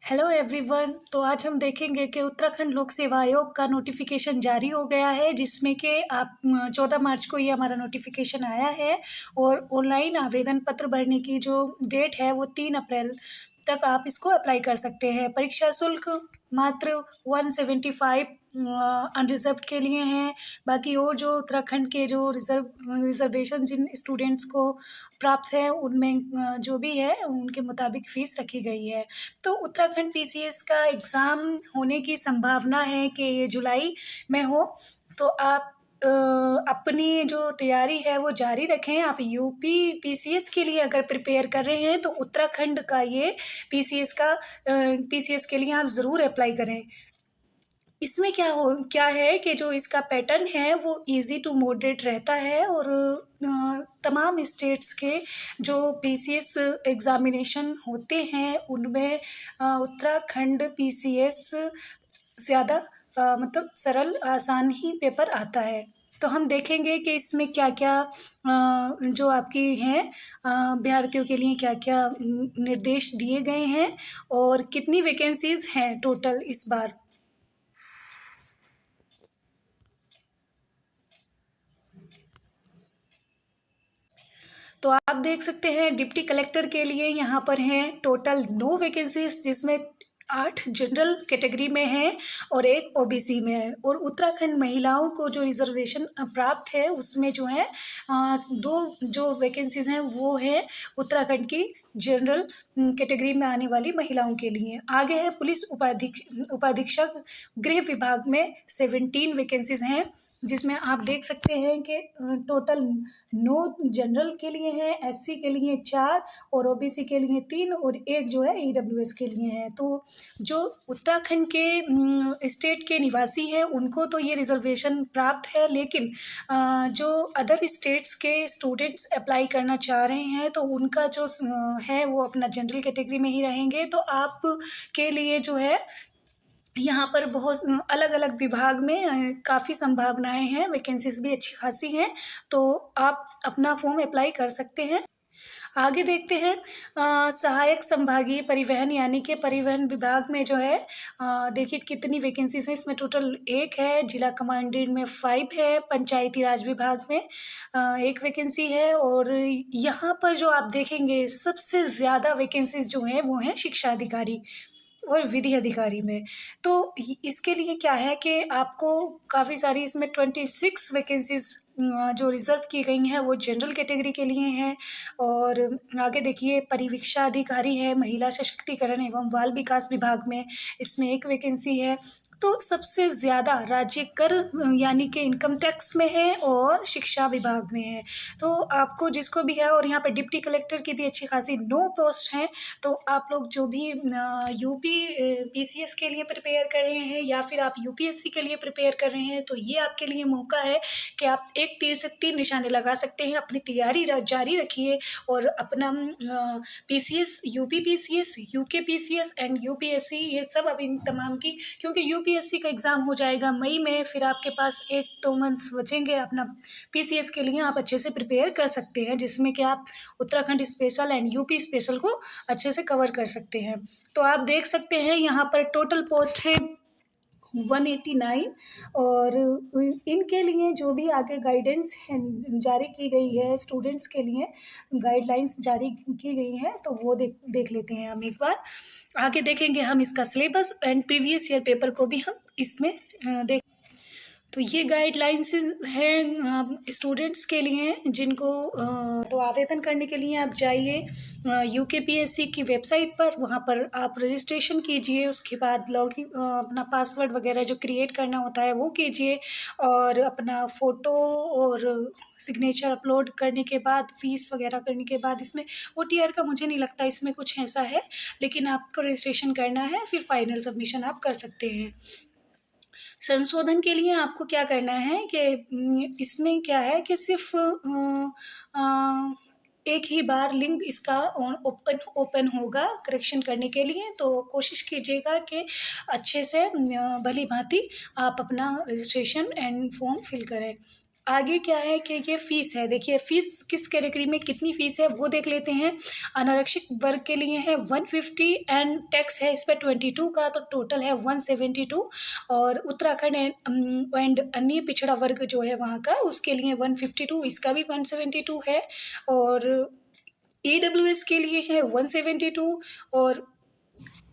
Hello everyone. तो आज हम देखेंगे कि उत्तराखंड लोक सेवा आयोग का नोटिफिकेशन जारी हो गया है, जिसमें कि आप 14 मार्च को ये हमारा नोटिफिकेशन आया है। और ऑनलाइन आवेदन पत्र भरने की जो डेट है वो 3 अप्रैल तक आप इसको अप्लाई कर सकते हैं। परीक्षा शुल्क मात्र 175 अनरिजर्व के लिए हैं। बाकी और जो उत्तराखंड के जो रिजर्वेशन जिन स्टूडेंट्स को प्राप्त है उनमें जो भी है उनके मुताबिक फ़ीस रखी गई है। तो उत्तराखंड पीसीएस का एग्ज़ाम होने की संभावना है कि ये जुलाई में हो। तो आप अपनी जो तैयारी है वो जारी रखें। आप यूपी पीसीएस के लिए अगर प्रिपेयर कर रहे हैं तो उत्तराखंड का ये पीसीएस के लिए आप ज़रूर अप्लाई करें। इसमें क्या है कि जो इसका पैटर्न है वो इजी टू मॉडरेट रहता है। और तमाम स्टेट्स के जो पीसीएस एग्ज़ामिनेशन होते हैं उनमें उत्तराखंड पीसीएस ज़्यादा मतलब सरल आसान ही पेपर आता है। तो हम देखेंगे कि इसमें क्या-क्या जो आपकी हैं अभ्यर्थियों के लिए क्या-क्या निर्देश दिए गए हैं और कितनी वैकेंसीज़ हैं टोटल इस बार। तो आप देख सकते हैं डिप्टी कलेक्टर के लिए यहाँ पर हैं टोटल 9 वैकेंसीज, जिसमें 8 जनरल कैटेगरी में हैं और 1 ओबीसी में है। और उत्तराखंड महिलाओं को जो रिजर्वेशन प्राप्त है उसमें जो है 2 जो वैकेंसीज हैं वो है उत्तराखंड की जनरल कैटेगरी में आने वाली महिलाओं के लिए। आगे है पुलिस उपाधीक्षक गृह विभाग में 17 वैकेंसीज हैं, जिसमें आप देख सकते हैं कि टोटल 9 जनरल के लिए हैं, एससी के लिए 4 और ओबीसी के लिए 3 और 1 जो है ईडब्ल्यूएस के लिए है। तो जो उत्तराखंड के स्टेट के निवासी हैं उनको तो ये रिजर्वेशन प्राप्त है, लेकिन जो अदर स्टेट्स के स्टूडेंट्स अप्लाई करना चाह रहे हैं तो उनका जो है वो अपना जनरल कैटेगरी में ही रहेंगे। तो आप के लिए जो है यहाँ पर बहुत अलग-अलग विभाग में काफ़ी संभावनाएँ हैं, वैकेंसीज़ भी अच्छी खासी हैं, तो आप अपना फॉर्म अप्लाई कर सकते हैं। आगे देखते हैं सहायक संभागीय परिवहन यानी कि परिवहन विभाग में जो है देखिए कितनी वैकेंसीज़ हैं। इसमें टोटल 1 है, जिला कमांडेंट में 5 है, पंचायती राज विभाग में 1 वैकेंसी है। और यहाँ पर जो आप देखेंगे सबसे ज़्यादा वैकेंसीज़ जो हैं वो हैं शिक्षा अधिकारी और विधि अधिकारी में। तो इसके लिए क्या है कि आपको काफ़ी सारी इसमें 26 वैकेंसीज़ जो रिज़र्व की गई हैं वो जनरल कैटेगरी के लिए हैं। और आगे देखिए परिवीक्षा अधिकारी है महिला सशक्तिकरण एवं बाल विकास विभाग में, इसमें 1 वैकेंसी है। तो सबसे ज़्यादा राज्य कर यानी कि इनकम टैक्स में है और शिक्षा विभाग में है। तो आपको जिसको भी है, और यहाँ पे डिप्टी कलेक्टर की भी अच्छी खासी 9 पोस्ट हैं। तो आप लोग जो भी यूपी पीसीएस के लिए प्रिपेयर कर रहे हैं या फिर आप यूपीएससी के लिए प्रिपेयर कर रहे हैं तो ये आपके लिए मौका है कि आप एक तीर से 3 निशाने लगा सकते हैं। अपनी तैयारी जारी रखिए और अपना PCS, UP PCS, UK PCS and UPSC ये सब अब इन तमाम की, क्योंकि यूपीएससी का एग्ज़ाम हो जाएगा मई में, फिर आपके पास 1-2 मंथ्स बचेंगे अपना पीसीएस के लिए आप अच्छे से प्रिपेयर कर सकते हैं, जिसमें कि आप Uttarakhand special and UP special को अच्छे से कवर कर सकते हैं। तो आप देख सकते हैं यहाँ पर टोटल पोस्ट है 189। और इनके लिए जो भी आगे गाइडेंस है जारी की गई है स्टूडेंट्स के लिए, गाइडलाइंस जारी की गई हैं, तो वो देख लेते हैं हम एक बार। आगे देखेंगे हम इसका syllabus and previous year paper को भी हम इसमें देख। तो ये गाइडलाइंस हैं स्टूडेंट्स के लिए जिनको तो आवेदन करने के लिए आप जाइए यूकेपीएससी की वेबसाइट पर, वहाँ पर आप रजिस्ट्रेशन कीजिए। उसके बाद लॉगिन अपना पासवर्ड वगैरह जो क्रिएट करना होता है वो कीजिए और अपना फ़ोटो और सिग्नेचर अपलोड करने के बाद फ़ीस वगैरह करने के बाद इसमें ओटीआर का मुझे नहीं लगता इसमें कुछ ऐसा है, लेकिन आपको रजिस्ट्रेशन करना है, फिर फाइनल सबमिशन आप कर सकते हैं। संशोधन के लिए आपको क्या करना है कि इसमें क्या है कि सिर्फ़ एक ही बार लिंक इसका ओपन होगा करेक्शन करने के लिए, तो कोशिश कीजिएगा कि अच्छे से भली-भाँति आप अपना रजिस्ट्रेशन एंड फॉर्म फिल करें। आगे क्या है कि ये फ़ीस है, देखिए फ़ीस किस कैटेगरी में कितनी फ़ीस है वो देख लेते हैं। अनारक्षित वर्ग के लिए है 150 एंड टैक्स है इस पे 22 का, तो टोटल है 172। और उत्तराखंड एंड अन्य पिछड़ा वर्ग जो है वहाँ का, उसके लिए 152, इसका भी 172 है। और ईडब्ल्यूएस के लिए है 172। और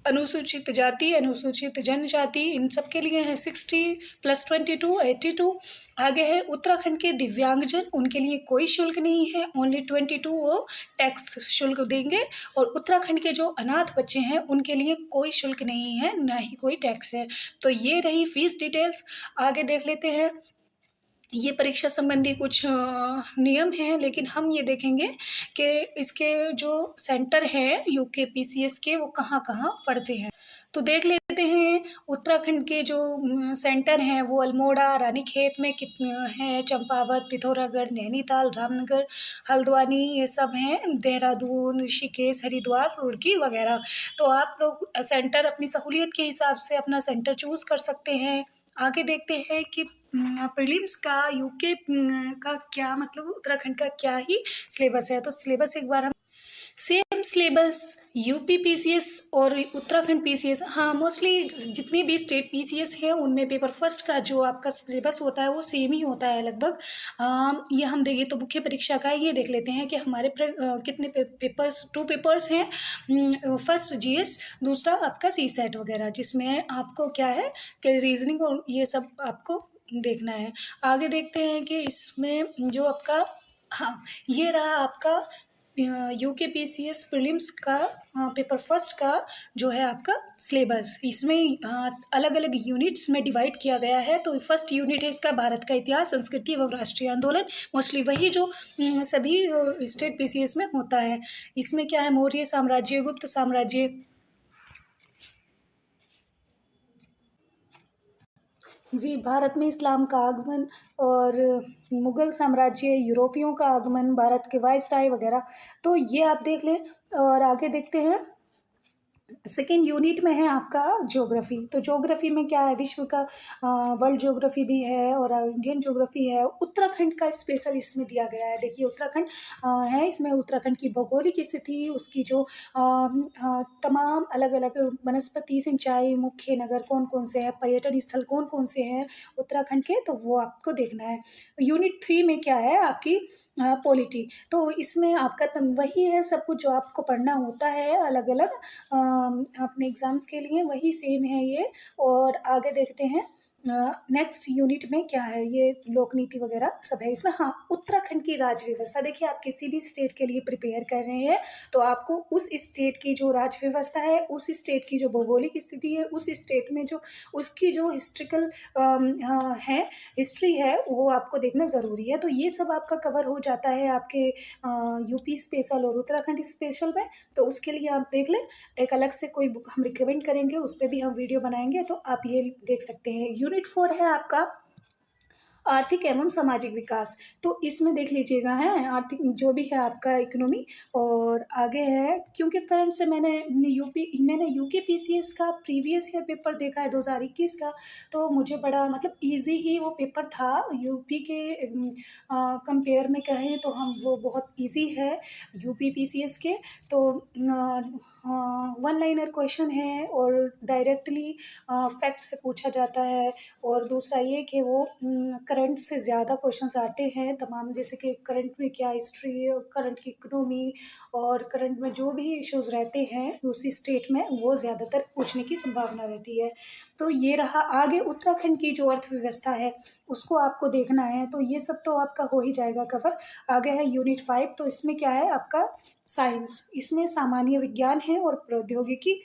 अनुसूचित जाति, अनुसूचित जनजाति, इन सब के लिए है 60 प्लस 22 82। आगे है उत्तराखंड के दिव्यांगजन, उनके लिए कोई शुल्क नहीं है, ओनली 22 वो टैक्स शुल्क देंगे। और उत्तराखंड के जो अनाथ बच्चे हैं उनके लिए कोई शुल्क नहीं है, ना ही कोई टैक्स है। तो ये रही फीस डिटेल्स। आगे देख लेते हैं, ये परीक्षा संबंधी कुछ नियम हैं, लेकिन हम ये देखेंगे कि इसके जो सेंटर हैं यूके पीसीएस के, वो कहाँ कहाँ पड़ते हैं। तो देख लेते हैं उत्तराखंड के जो सेंटर हैं वो अल्मोड़ा, रानीखेत में कितने हैं, चंपावत, पिथौरागढ़, नैनीताल, रामनगर, हल्द्वानी, ये सब हैं, देहरादून, ऋषिकेश, हरिद्वार, रुड़की वगैरह। तो आप लोग सेंटर अपनी सहूलियत के हिसाब से अपना सेंटर चूज़ कर सकते हैं। आगे देखते हैं कि प्रीलिम्स का यूके का क्या मतलब, उत्तराखंड का क्या ही सिलेबस है। तो सिलेबस एक बार हम सेम सिलेबस यूपी पीसीएस और उत्तराखंड पीसीएस, हाँ मोस्टली जितनी भी स्टेट पीसीएस है उनमें पेपर फर्स्ट का जो आपका सिलेबस होता है वो सेम ही होता है लगभग। ये हम देंगे तो मुख्य परीक्षा का ये देख लेते हैं कि हमारे कितने पेपर्स, 2 पेपर्स हैं। फर्स्ट जीएस, दूसरा आपका सी सेट वगैरह, जिसमें आपको क्या है कि रीजनिंग और ये सब आपको देखना है। आगे देखते हैं कि इसमें जो आपका, हाँ ये रहा आपका यूके पीसीएस प्रीलिम्स का पेपर फर्स्ट का जो है आपका सिलेबस। इसमें अलग अलग यूनिट्स में डिवाइड किया गया है। तो फर्स्ट यूनिट है इसका भारत का इतिहास, संस्कृति एवं राष्ट्रीय आंदोलन, मोस्टली वही जो सभी स्टेट पीसीएस में होता है। इसमें क्या है, मौर्य साम्राज्य, गुप्त साम्राज्य, जी भारत में इस्लाम का आगमन, और मुगल साम्राज्य, यूरोपियों का आगमन, भारत के वायसराय वगैरह। तो ये आप देख लें। और आगे देखते हैं, सेकेंड यूनिट में है आपका ज्योग्राफी। तो ज्योग्राफी में क्या है, विश्व का वर्ल्ड ज्योग्राफी भी है और इंडियन ज्योग्राफी है। उत्तराखंड का स्पेशल इसमें दिया गया है। देखिए उत्तराखंड है, इसमें उत्तराखंड की भौगोलिक स्थिति, उसकी जो तमाम अलग अलग वनस्पति, सिंचाई, मुख्य नगर कौन कौन से हैं, पर्यटन स्थल कौन कौन से हैं उत्तराखंड के, तो वो आपको देखना है। यूनिट 3 में क्या है आपकी पॉलिटी। तो इसमें आपका वही है सब कुछ जो आपको पढ़ना होता है अलग अलग अपने एग्ज़ाम्स के लिए, वही सेम है ये। और आगे देखते हैं नेक्स्ट यूनिट में क्या है, ये लोक नीति वगैरह सब है इसमें। हाँ, उत्तराखंड की राज्य व्यवस्था, देखिए आप किसी भी स्टेट के लिए प्रिपेयर कर रहे हैं तो आपको उस स्टेट की जो राज्य व्यवस्था है, उस स्टेट की जो भौगोलिक स्थिति है, उस स्टेट में जो उसकी जो हिस्ट्रिकल है, हिस्ट्री है, वो आपको देखना ज़रूरी है। तो ये सब आपका कवर हो जाता है आपके यूपी स्पेशल और उत्तराखंड स्पेशल में। तो उसके लिए आप देख लें, एक अलग से कोई बुक हम रिकमेंड करेंगे, उस पर भी हम वीडियो बनाएंगे, तो आप ये देख सकते हैं। यूनिट 4 है आपका आर्थिक एवं सामाजिक विकास। तो इसमें देख लीजिएगा है आर्थिक जो भी है आपका इकोनॉमी। और आगे है, क्योंकि करंट से मैंने यूके पीसीएस का प्रीवियस ईयर पेपर देखा है 2021 का, तो मुझे बड़ा मतलब इजी ही वो पेपर था। यूपी के कंपेयर में कहें तो हम वो बहुत इजी है यूपी पीसीएस के। तो वन लाइनर क्वेश्चन है और डायरेक्टली फैक्ट से पूछा जाता है। और दूसरा ये कि वो करंट से ज़्यादा क्वेश्चंस आते हैं तमाम, जैसे कि करंट में क्या हिस्ट्री है, करंट की इकोनॉमी, और करंट में जो भी इश्यूज रहते हैं उसी स्टेट में, वो ज़्यादातर पूछने की संभावना रहती है। तो ये रहा। आगे उत्तराखंड की जो अर्थव्यवस्था है उसको आपको देखना है, तो ये सब तो आपका हो ही जाएगा कवर। आगे है यूनिट 5। तो इसमें क्या है आपका साइंस, इसमें सामान्य विज्ञान है और प्रौद्योगिकी।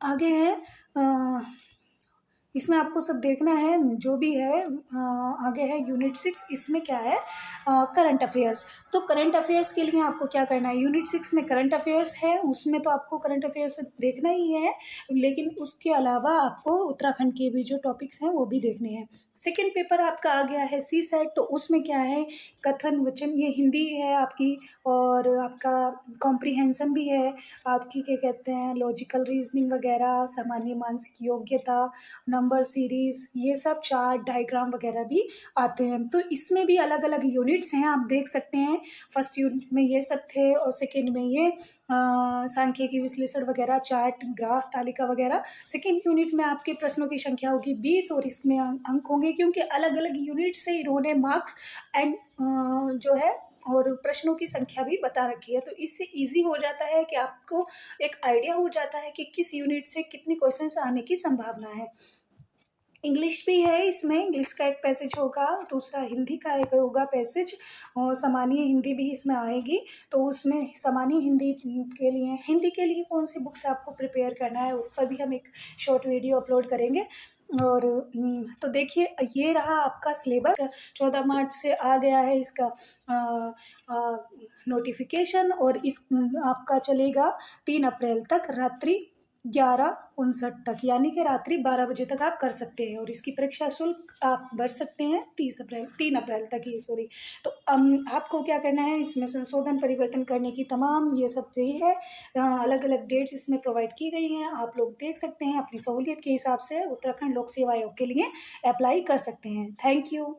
आगे है इसमें आपको सब देखना है जो भी है। आगे है यूनिट 6, इसमें क्या है करंट अफेयर्स। तो करंट अफेयर्स के लिए आपको क्या करना है, यूनिट 6 में करंट अफेयर्स है, उसमें तो आपको करंट अफेयर्स देखना ही है, लेकिन उसके अलावा आपको उत्तराखंड के भी जो टॉपिक्स हैं वो भी देखने हैं। सेकेंड पेपर आपका आ गया है सी सेट। तो उसमें क्या है, कथन वचन, ये हिंदी है आपकी, और आपका कॉम्प्रिहेंसन भी है आपकी, क्या कहते हैं लॉजिकल रीजनिंग वगैरह, सामान्य मानसिक योग्यता, नंबर सीरीज़, ये सब चार्ट, डायग्राम वगैरह भी आते हैं। तो इसमें भी अलग अलग यूनिट्स हैं, आप देख सकते हैं। फर्स्ट यूनिट में ये सब थे और सेकेंड में ये सांख्यिकी विश्लेषण वगैरह, चार्ट, ग्राफ, तालिका वगैरह। सेकेंड यूनिट में आपके प्रश्नों की संख्या होगी 20 और इसमें अंक होंगे, क्योंकि अलग अलग यूनिट से इन्होंने मार्क्स एंड जो है और प्रश्नों की संख्या भी बता रखी है। तो इससे इजी हो जाता है कि आपको एक आइडिया हो जाता है कि किस यूनिट से कितनी क्वेश्चंस आने की संभावना है। इंग्लिश भी है इसमें, इंग्लिश का एक पैसेज होगा, दूसरा हिंदी का एक होगा पैसेज, और सामान्य हिंदी भी इसमें आएगी। तो उसमें सामान्य हिंदी के लिए कौन सी बुक्स आपको प्रिपेयर करना है, उस पर भी हम एक शॉर्ट वीडियो अपलोड करेंगे। और तो देखिए, ये रहा आपका सिलेबस। 14 मार्च से आ गया है इसका नोटिफिकेशन, और इस आपका चलेगा 3 अप्रैल तक, रात्रि 11:59 तक, यानी कि रात्रि 12 बजे तक आप कर सकते हैं। और इसकी परीक्षा शुल्क आप भर सकते हैं 3 अप्रैल तक ही, सॉरी। तो आपको क्या करना है, इसमें संशोधन परिवर्तन करने की तमाम ये सब सही है। अलग अलग डेट्स इसमें प्रोवाइड की गई हैं, आप लोग देख सकते हैं। अपनी सहूलियत के हिसाब से उत्तराखंड लोक सेवा आयोग के लिए अप्लाई कर सकते हैं। Thank you.